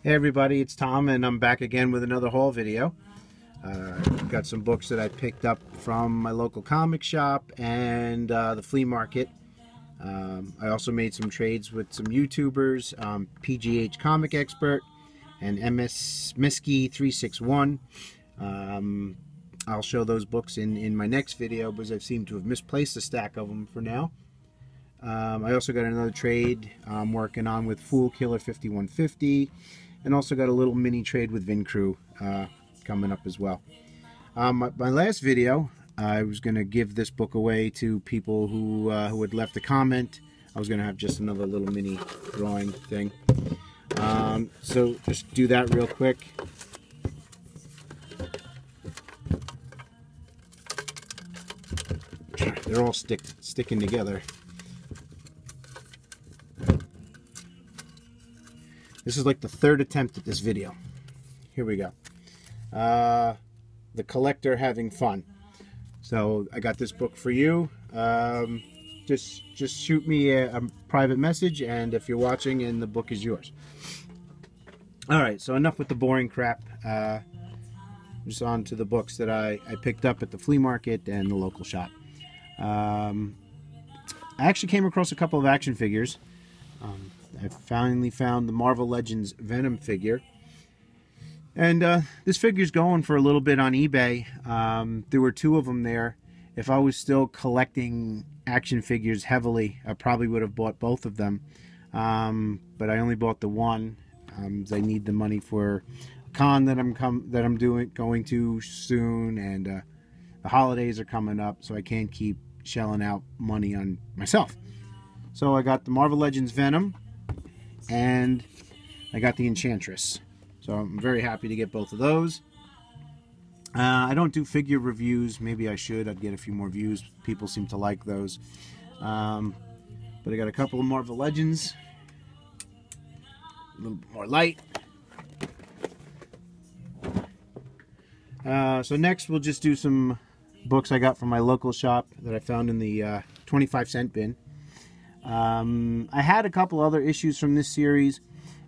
Hey everybody, it's Tom and I'm back again with another haul video. Got some books that I picked up from my local comic shop and the flea market. I also made some trades with some YouTubers, PGH Comic Expert and MS Misky 361. I'll show those books in my next video because I seem to have misplaced a stack of them for now. I also got another trade I'm working on with Fool Killer 5150, and also got a little mini trade with Vin Crew coming up as well. My last video, I was going to give this book away to people who had left a comment. I was going to have just another little mini drawing thing. So just do that real quick. They're all sticking together. This is like the third attempt at this video. Here we go. The collector having fun. So I got this book for you. Just shoot me a private message, and if you're watching, and the book is yours. All right. So enough with the boring crap. Just on to the books that I picked up at the flea market and the local shop. I actually came across a couple of action figures. I finally found the Marvel Legends Venom figure. And this figure's going for a little bit on eBay. There were two of them there. If I was still collecting action figures heavily, I probably would have bought both of them. But I only bought the one. I need the money for a con that I'm going to soon, and the holidays are coming up, so I can't keep shelling out money on myself. So I got the Marvel Legends Venom, and I got the Enchantress. So I'm very happy to get both of those. I don't do figure reviews. Maybe I should. I'd get a few more views. People seem to like those. But I got a couple of Marvel Legends. A little bit more light. So next we'll just do some books I got from my local shop that I found in the 25-cent bin. I had a couple other issues from this series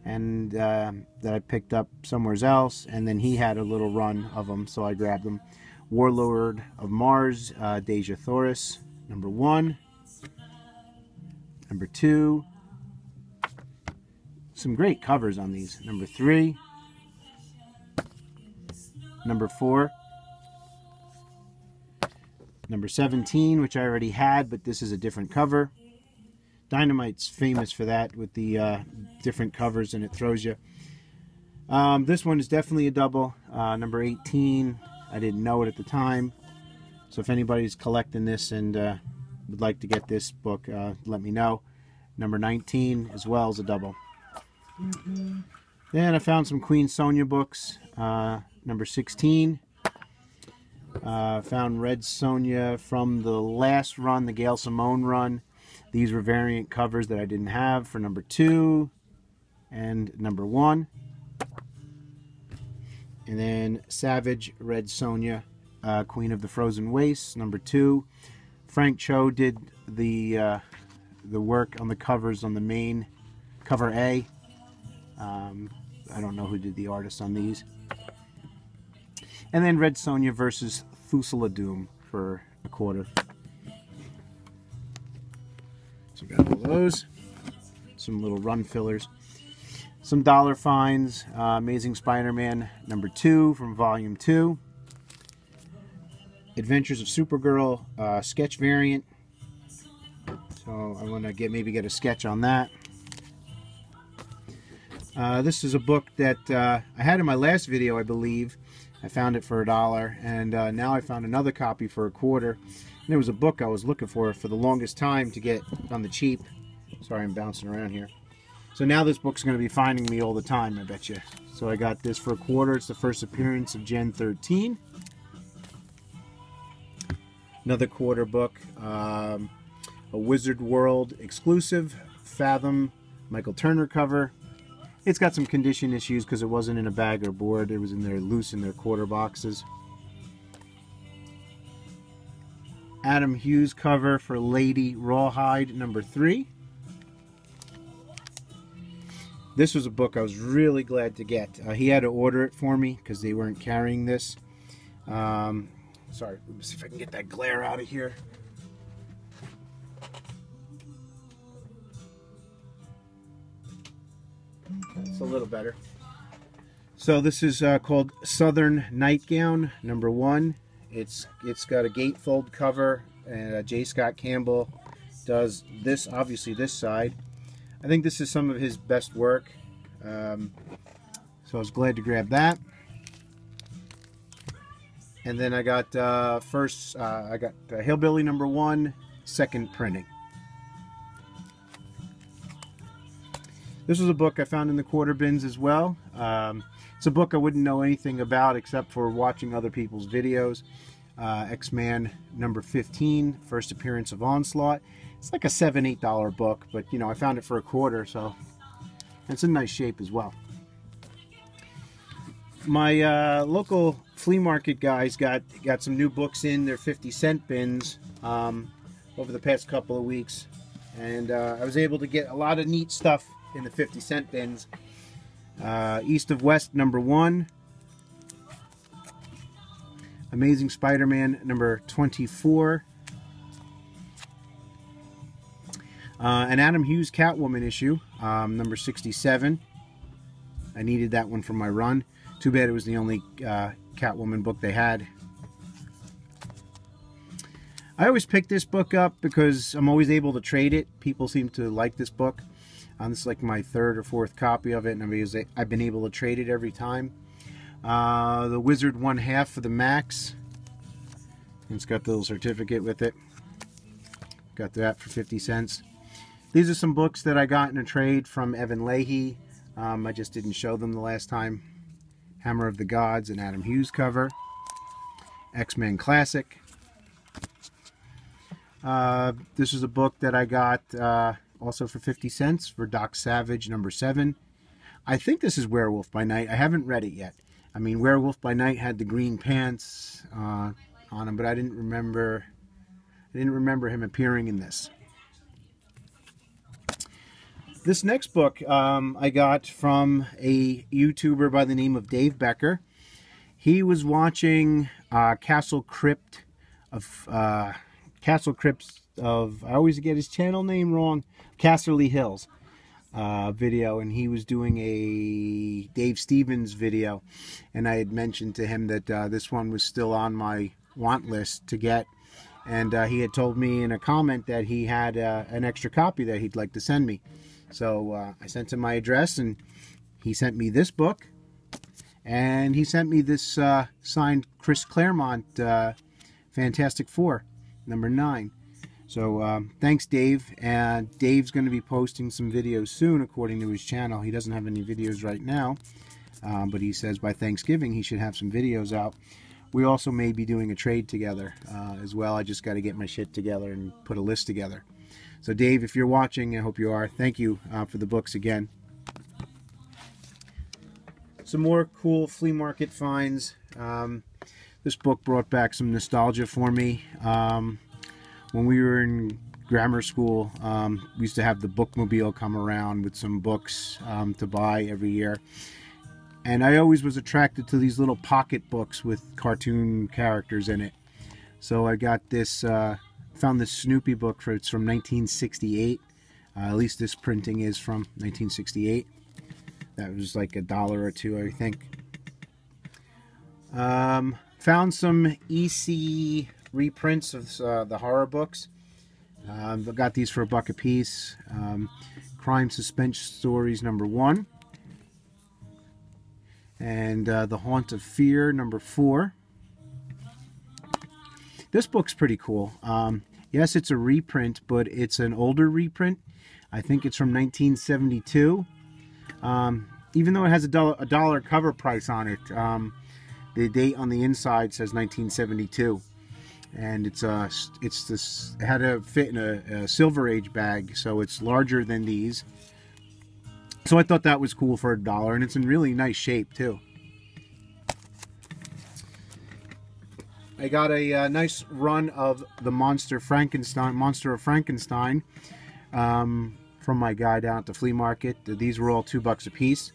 and that I picked up somewhere else, and then he had a little run of them, so I grabbed them. Warlord of Mars, Deja Thoris, number 1. Number 2. Some great covers on these. Number 3. Number 4. Number 17, which I already had, but this is a different cover. Dynamite's famous for that, with the different covers, and it throws you. This one is definitely a double. Number 18, I didn't know it at the time. So if anybody's collecting this and would like to get this book, let me know. Number 19 as well as a double. Then I found some Queen Sonia books. Number 16. Found Red Sonja from the last run, the Gail Simone run. These were variant covers that I didn't have for number 2 and number 1. And then Savage Red Sonja, Queen of the Frozen Wastes, number 2. Frank Cho did the work on the covers on the main cover A. I don't know who did the artist on these. And then Red Sonja versus Thusula Doom for a quarter. So got all those. Some little run fillers. Some dollar finds. Amazing Spider-Man number 2 from volume 2. Adventures of Supergirl sketch variant. So I want to maybe get a sketch on that. This is a book that I had in my last video, I believe. I found it for $1, and now I found another copy for a quarter. And it was a book I was looking for the longest time to get on the cheap. Sorry, I'm bouncing around here. So now this book's going to be finding me all the time, I bet you. So I got this for a quarter. It's the first appearance of Gen 13. Another quarter book. A Wizard World exclusive. Fathom Michael Turner cover. It's got some condition issues because it wasn't in a bag or board. It was in there loose in their quarter boxes. Adam Hughes cover for Lady Rawhide number 3. This was a book I was really glad to get. He had to order it for me because they weren't carrying this. Sorry, let me see if I can get that glare out of here. It's a little better. So this is called Southern Nightgown, #1. It's got a gatefold cover, and J. Scott Campbell does this, obviously this side. I think this is some of his best work, so I was glad to grab that. And then I got I got Hillbilly #1, second printing. This was a book I found in the quarter bins as well. It's a book I wouldn't know anything about except for watching other people's videos. X-Man #15, first appearance of Onslaught. It's like a $7, $8 book, but you know, I found it for a quarter, so it's in nice shape as well. My local flea market guys got some new books in their 50-cent bins over the past couple of weeks, and I was able to get a lot of neat stuff in the 50-cent bins. East of West #1, Amazing Spider-Man #24, an Adam Hughes Catwoman issue, #67. I needed that one for my run. Too bad it was the only Catwoman book they had. I always pick this book up because I'm always able to trade it. People seem to like this book. This is like my 3rd or 4th copy of it, and I've been able to trade it every time. The Wizard 1/2 for the Max. It's got the little certificate with it. Got that for 50 cents. These are some books that I got in a trade from Evan Leahy. I just didn't show them the last time. Hammer of the Gods, an Adam Hughes cover. X-Men Classic. This is a book that I got also for 50 cents for Doc Savage #7. I think this is Werewolf by Night. I haven't read it yet. I mean, Werewolf by Night had the green pants on him, but I didn't remember him appearing in this. This next book I got from a YouTuber by the name of Dave Becker. He was watching Castle Crypt of I always get his channel name wrong, Casterly Hills video, and he was doing a Dave Stevens video, and I had mentioned to him that this one was still on my want list to get, and he had told me in a comment that he had an extra copy that he'd like to send me. So I sent him my address, and he sent me this book, and he sent me this signed Chris Claremont Fantastic Four #9. So thanks, Dave. And Dave's going to be posting some videos soon according to his channel. He doesn't have any videos right now, but he says by Thanksgiving he should have some videos out. We also may be doing a trade together as well. I just got to get my shit together and put a list together. So Dave, if you're watching, I hope you are, thank you for the books again. Some more cool flea market finds. This book brought back some nostalgia for me. When we were in grammar school, we used to have the bookmobile come around with some books to buy every year. And I always was attracted to these little pocket books with cartoon characters in it. So I got this, found this Snoopy book. It's from 1968. At least this printing is from 1968. That was like $1 or $2, I think. Found some EC reprints of the horror books. I got these for $1 a piece. Crime Suspense Stories #1. And The Haunt of Fear #4. This book's pretty cool. Yes, it's a reprint, but it's an older reprint. I think it's from 1972. Even though it has a dollar cover price on it, the date on the inside says 1972, and it had to fit in a Silver Age bag, so it's larger than these. So I thought that was cool for $1, and it's in really nice shape too. I got a nice run of the Monster of Frankenstein from from my guy down at the flea market. These were all $2 a piece.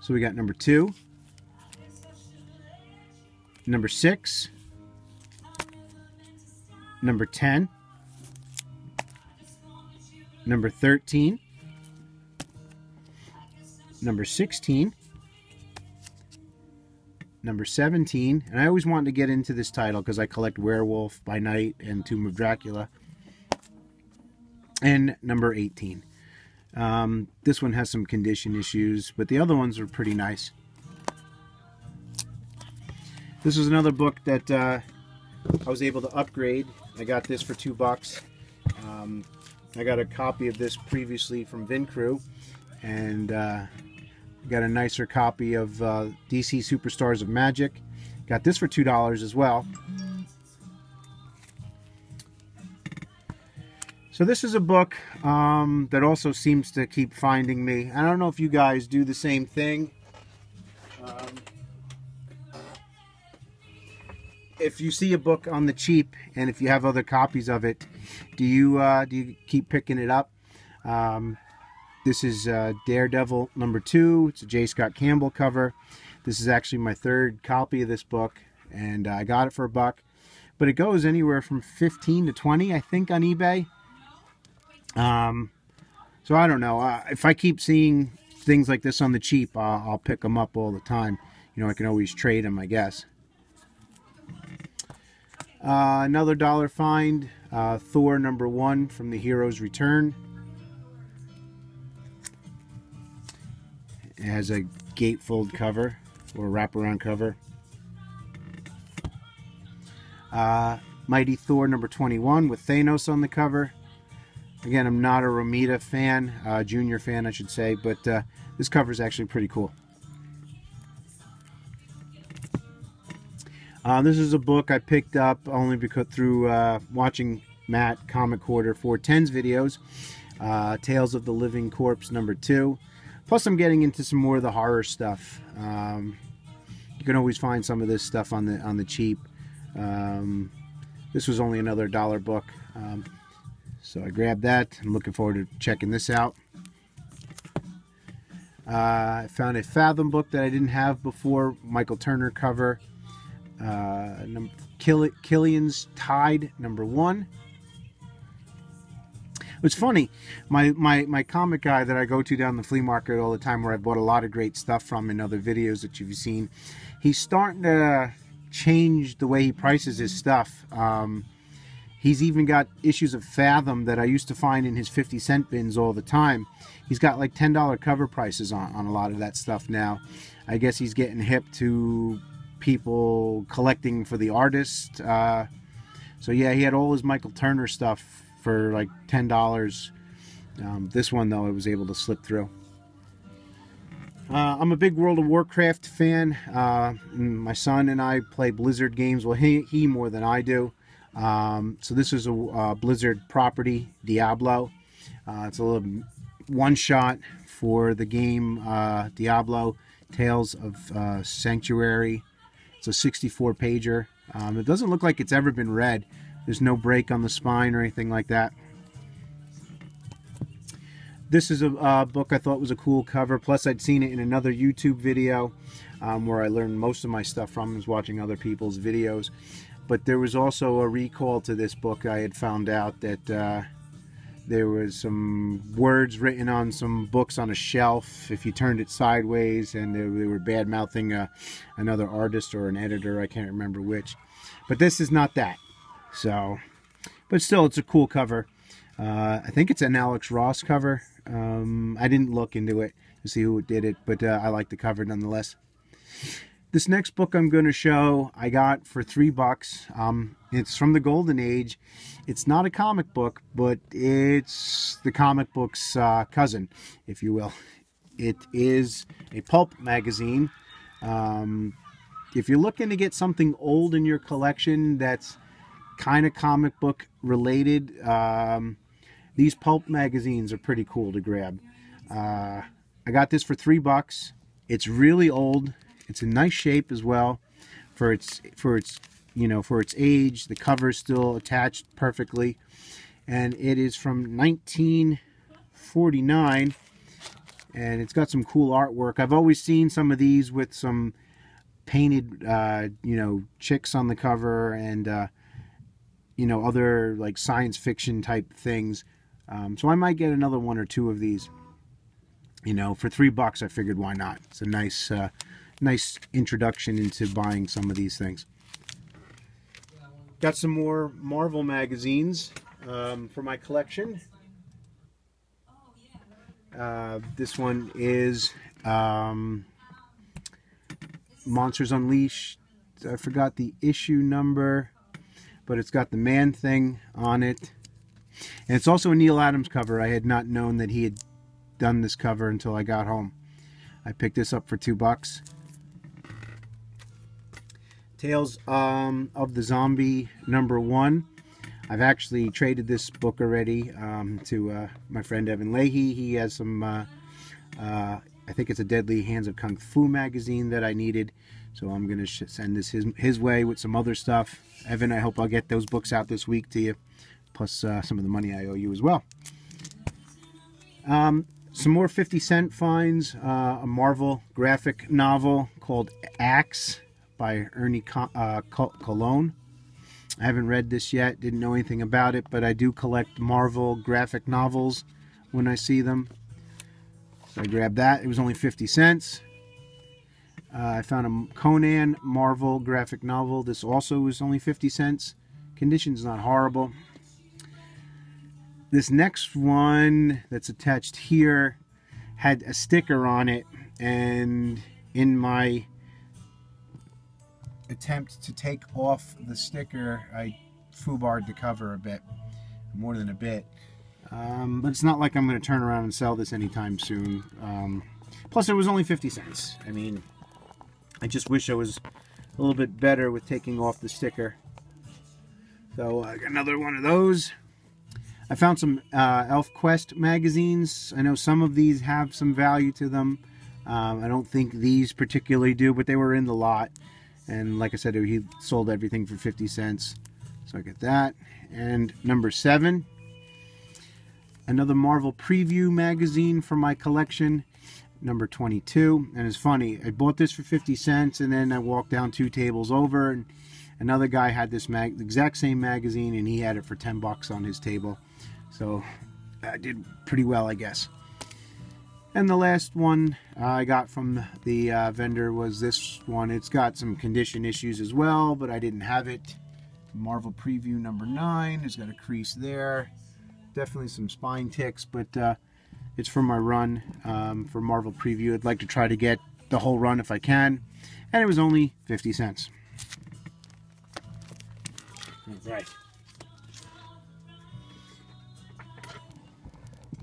So we got number 2, number 6, number 10, number 13, number 16, number 17, and I always wanted to get into this title because I collect Werewolf by Night and Tomb of Dracula, and number 18. This one has some condition issues, but the other ones are pretty nice. This is another book that I was able to upgrade. I got this for $2. I got a copy of this previously from Vin Crew, and got a nicer copy of DC Superstars of Magic. Got this for $2 as well. So this is a book that also seems to keep finding me. I don't know if you guys do the same thing. If you see a book on the cheap, and if you have other copies of it, do you keep picking it up? This is Daredevil number 2. It's a J. Scott Campbell cover. This is actually my 3rd copy of this book, and I got it for $1. But it goes anywhere from 15 to 20, I think, on eBay. So I don't know. If I keep seeing things like this on the cheap, I'll pick them up all the time. You know, I can always trade them, I guess. Another $1 find, Thor number 1 from The Hero's Return. It has a gatefold cover, or wraparound cover. Mighty Thor number 21 with Thanos on the cover. Again, I'm not a Romita fan, junior fan I should say, but this cover is actually pretty cool. This is a book I picked up only because through watching Matt Comic Hoarder 410's videos. Tales of the Living Corpse number 2. Plus I'm getting into some more of the horror stuff. You can always find some of this stuff on the cheap. This was only another $1 book. So I grabbed that. I'm looking forward to checking this out. I found a Fathom book that I didn't have before. Michael Turner cover. Killian's Tide number 1. It's funny, my comic guy that I go to down the flea market all the time, where I bought a lot of great stuff from in other videos that you've seen, he's starting to change the way he prices his stuff. He's even got issues of Fathom that I used to find in his 50-cent bins all the time. He's got like $10 cover prices on a lot of that stuff now. I guess he's getting hip to people collecting for the artist. So yeah, he had all his Michael Turner stuff for like $10. This one though, I was able to slip through. I'm a big World of Warcraft fan. My son and I play Blizzard games. Well, he more than I do. So this is a Blizzard property, Diablo. It's a little one-shot for the game Diablo, Tales of Sanctuary. It's a 64-pager. It doesn't look like it's ever been read. There's no break on the spine or anything like that. This is a book I thought was a cool cover. Plus, I'd seen it in another YouTube video where I learned most of my stuff from, was watching other people's videos. But there was also a recall to this book. I had found out that there was some words written on some books on a shelf if you turned it sideways, and they were bad-mouthing another artist or an editor. I can't remember which. But this is not that. So, but still, it's a cool cover. I think it's an Alex Ross cover. I didn't look into it to see who did it, but I like the cover nonetheless. This next book I'm going to show I got for $3. It's from the Golden Age. It's not a comic book, but it's the comic book's cousin, if you will. It is a pulp magazine. If you're looking to get something old in your collection that's kind of comic book related, these pulp magazines are pretty cool to grab. I got this for $3. It's really old. It's in nice shape as well for its age. The cover is still attached perfectly, and it is from 19 $2.49, and it's got some cool artwork. I've always seen some of these with some painted, you know, chicks on the cover, and you know, other like science fiction type things. So I might get another one or two of these. You know, for $3, I figured why not? It's a nice, nice introduction into buying some of these things. Got some more Marvel magazines for my collection. This one is Monsters Unleashed. I forgot the issue number, but it's got the Man-Thing on it. And it's also a Neil Adams cover. I had not known that he had done this cover until I got home. I picked this up for $2. Tales of the Zombie #1. I've actually traded this book already to my friend Evan Leahy. He has some, I think it's a Deadly Hands of Kung Fu magazine that I needed. So I'm going to send this his way with some other stuff. Evan, I hope I'll get those books out this week to you. Plus some of the money I owe you as well. Some more 50-cent finds. A Marvel graphic novel called Axe by Ernie Colon. I haven't read this yet, didn't know anything about it, but I do collect Marvel graphic novels when I see them. So I grabbed that. It was only 50 cents. I found a Conan Marvel graphic novel. This also was only 50 cents. Condition's not horrible. This next one that's attached here had a sticker on it, and in my attempt to take off the sticker, I foobarred the cover a bit, more than a bit. But it's not like I'm going to turn around and sell this anytime soon. Plus, it was only 50 cents. I mean, I just wish I was a little bit better with taking off the sticker. So I got another one of those. I found some ElfQuest magazines. I know some of these have some value to them. I don't think these particularly do, but they were in the lot. And like I said, he sold everything for 50 cents. So I get that. And #7, another Marvel Preview magazine for my collection, #22. And it's funny, I bought this for 50 cents, and then I walked down 2 tables over, and another guy had this exact same magazine, and he had it for $10 on his table. So I did pretty well, I guess. And the last one I got from the vendor was this one. It's got some condition issues as well, but I didn't have it. Marvel Preview #9. It's got a crease there. Definitely some spine ticks, but it's for my run for Marvel Preview. I'd like to try to get the whole run if I can. And it was only 50 cents. All right.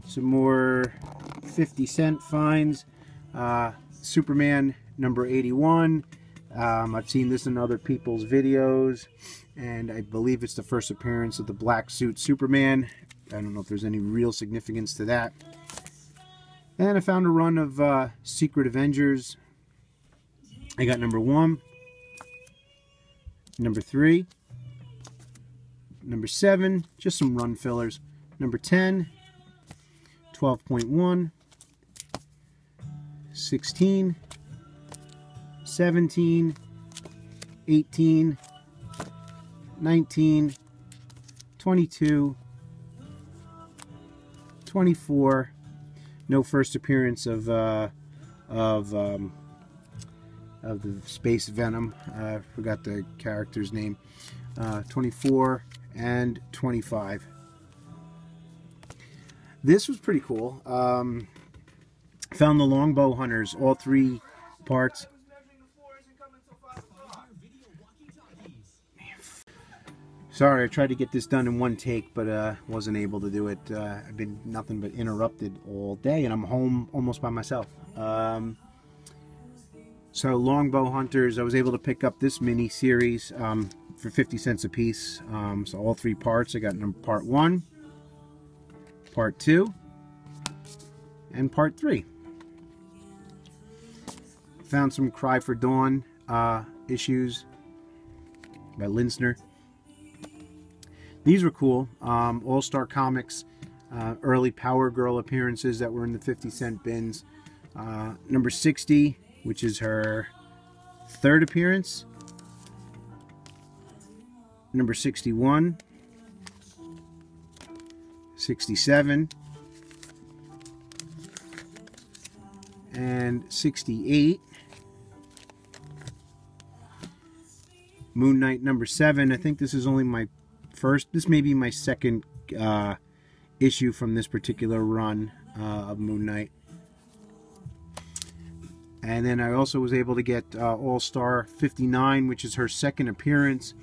Some more 50-cent finds. Superman #81. I've seen this in other people's videos, and I believe it's the first appearance of the black suit Superman. I don't know if there's any real significance to that. And I found a run of Secret Avengers. I got #1, #3, #7, just some run fillers. #10, 12.1, 16, 17, 18, 19, 22, 24. No first appearance of the Space Venom. I forgot the character's name. 24 and 25. This was pretty cool. Found the Longbow Hunters, all 3 parts. Sorry, I tried to get this done in one take, but wasn't able to do it. I've been nothing but interrupted all day, and I'm home almost by myself. So Longbow Hunters, I was able to pick up this mini series for 50 cents a piece. So all 3 parts. I got part 1, part 2, and part 3. Found some Cry for Dawn issues by Linsner. These were cool. All-Star Comics early Power Girl appearances that were in the 50-cent bins. Number 60, which is her third appearance. Number 61. 67. And 68. Moon Knight number 7. I think this is only my first, this may be my second issue from this particular run of Moon Knight. And then I also was able to get All-Star 59, which is her second appearance.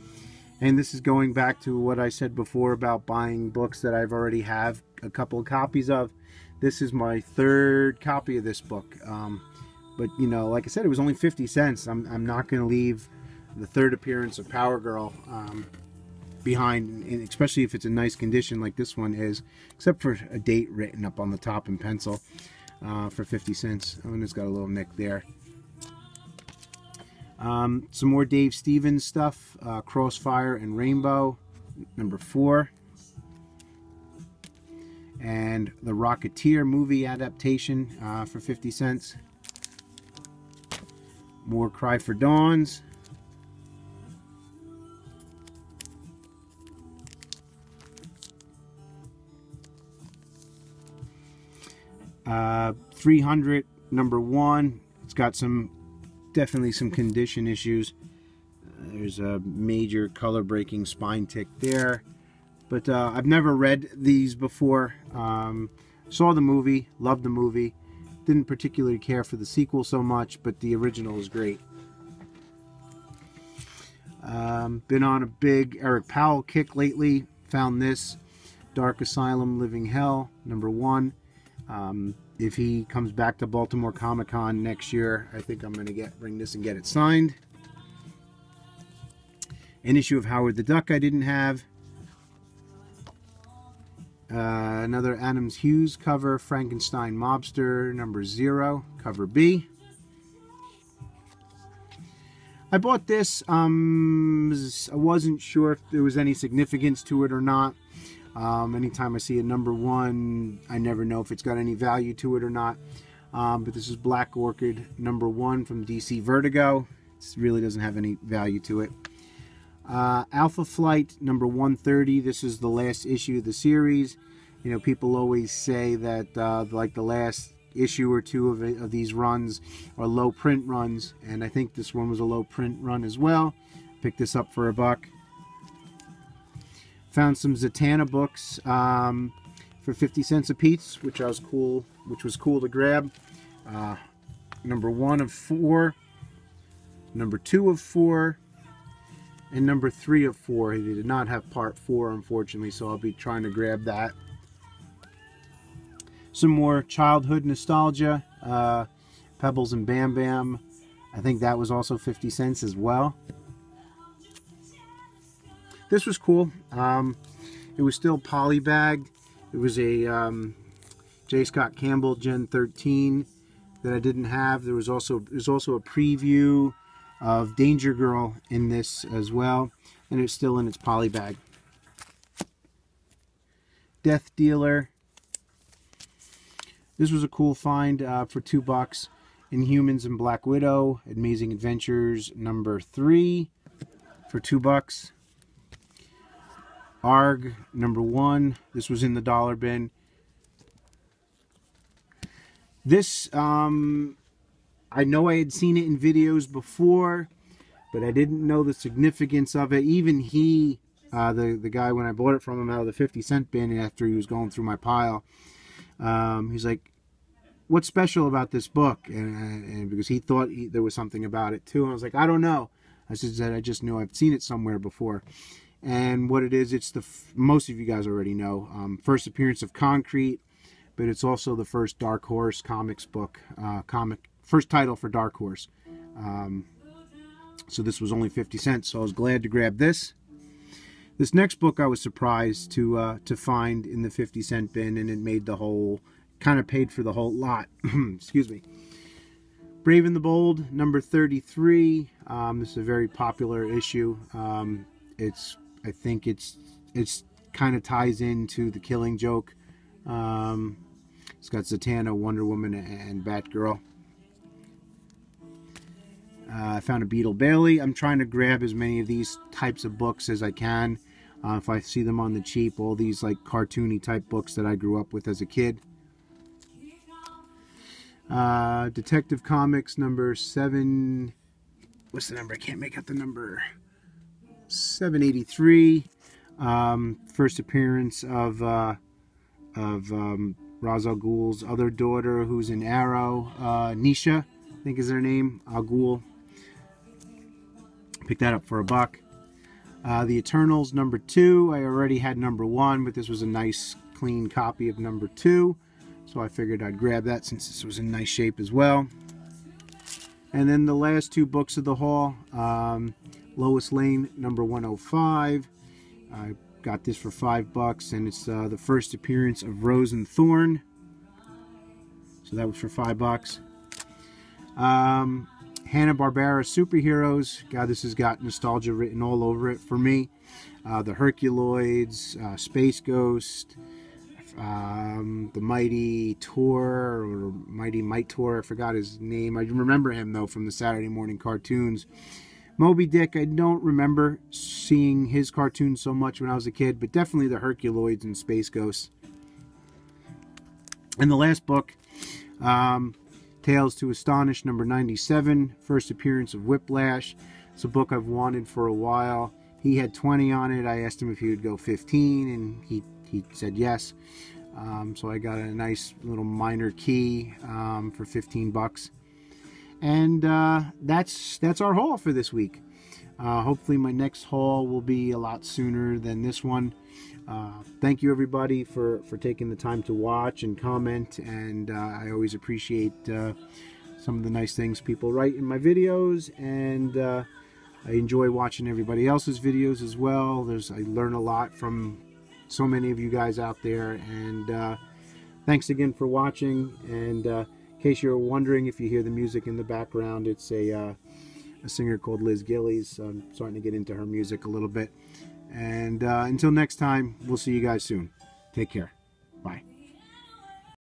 And this is going back to what I said before about buying books that I've already have a couple of copies of. This is my third copy of this book. But, you know, like I said, it was only 50 cents. I'm not going to leave the third appearance of Power Girl behind, and especially if it's in nice condition like this one is, except for a date written up on the top in pencil for 50 cents. Oh, and it's got a little nick there. Some more Dave Stevens stuff, Crossfire and Rainbow, number 4. And the Rocketeer movie adaptation for 50 cents. More Cry for Dawns. Uh, 300 number 1. It's got definitely some condition issues. There's a major color breaking spine tick there. But I've never read these before. Saw the movie, loved the movie. Didn't particularly care for the sequel so much, but the original is great. Been on a big Eric Powell kick lately. Found this, Dark Asylum, Living Hell, number 1. If he comes back to Baltimore Comic-Con next year, I think I'm going to bring this and get it signed. An issue of Howard the Duck I didn't have. Another Adams Hughes cover, Frankenstein Mobster, number 0, cover B. I bought this. I wasn't sure if there was any significance to it or not. Anytime I see a number 1, I never know if it's got any value to it or not. But this is Black Orchid number 1 from DC Vertigo. This really doesn't have any value to it. Alpha Flight number 130. This is the last issue of the series. You know, people always say that like the last issue or 2 of these runs are low print runs, and I think this one was a low print run as well. Picked this up for $1. Found some Zatanna books for 50 cents a piece, which was cool to grab. Number 1 of 4, number 2 of 4, and number 3 of 4. They did not have part 4, unfortunately, so I'll be trying to grab that. Some more childhood nostalgia, Pebbles and Bam Bam. I think that was also 50 cents as well. This was cool. It was still polybagged. It was a J. Scott Campbell Gen 13 that I didn't have. There's also a preview of Danger Girl in this as well, and it's still in its polybag. Death Dealer. This was a cool find for $2. Inhumans and Black Widow, Amazing Adventures number 3 for $2. ARG number 1. This was in the dollar bin. This, I know I had seen it in videos before, but I didn't know the significance of it. Even he, the guy, when I bought it from him out of the 50 cent bin after he was going through my pile, he's like, what's special about this book? And because he thought there was something about it too. And I was like, I don't know. I said, I just knew I've seen it somewhere before. And what it is, it's most of you guys already know, first appearance of Concrete, but it's also the first Dark Horse Comics book, first title for Dark Horse. So this was only 50 cents, so I was glad to grab this. This next book I was surprised to find in the 50 cent bin, and it made the whole, kind of paid for the whole lot. Excuse me. Brave and the Bold, number 33. This is a very popular issue. I think it's kind of ties into The Killing Joke It's got Zatanna, Wonder Woman, and Batgirl. I found a Beetle Bailey. I'm trying to grab as many of these types of books as I can. If I see them on the cheap, all these like cartoony type books that I grew up with as a kid. Detective Comics number 7. What's the number? I can't make out the number. 783. First appearance of Ra's al Ghul's other daughter, who's in Arrow. Nisha, I think is her name. Al Ghul. Picked that up for $1. The Eternals number 2. I already had number 1, but this was a nice clean copy of number 2. So I figured I'd grab that since this was in nice shape as well. And then the last 2 books of the haul. Lois Lane number 105. I got this for $5, and it's the first appearance of Rose and Thorn. So that was for $5. Hanna-Barbera Superheroes. God, this has got nostalgia written all over it for me. The Herculoids, Space Ghost, the Mighty Tor, or Mighty Might Tor, I forgot his name. I remember him, though, from the Saturday morning cartoons. Moby Dick, I don't remember seeing his cartoons so much when I was a kid, but definitely the Herculoids and Space Ghosts. And the last book, Tales to Astonish, number 97, first appearance of Whiplash. It's a book I've wanted for a while. He had 20 on it. I asked him if he would go 15, and he said yes. So I got a nice little minor key for $15. And that's our haul for this week. Hopefully my next haul will be a lot sooner than this one. Thank you everybody for taking the time to watch and comment, and I always appreciate some of the nice things people write in my videos, and I enjoy watching everybody else's videos as well. I learn a lot from so many of you guys out there, and thanks again for watching. And in case you're wondering, if you hear the music in the background, it's a singer called Liz Gillies. So I'm starting to get into her music a little bit. And until next time, we'll see you guys soon. Take care.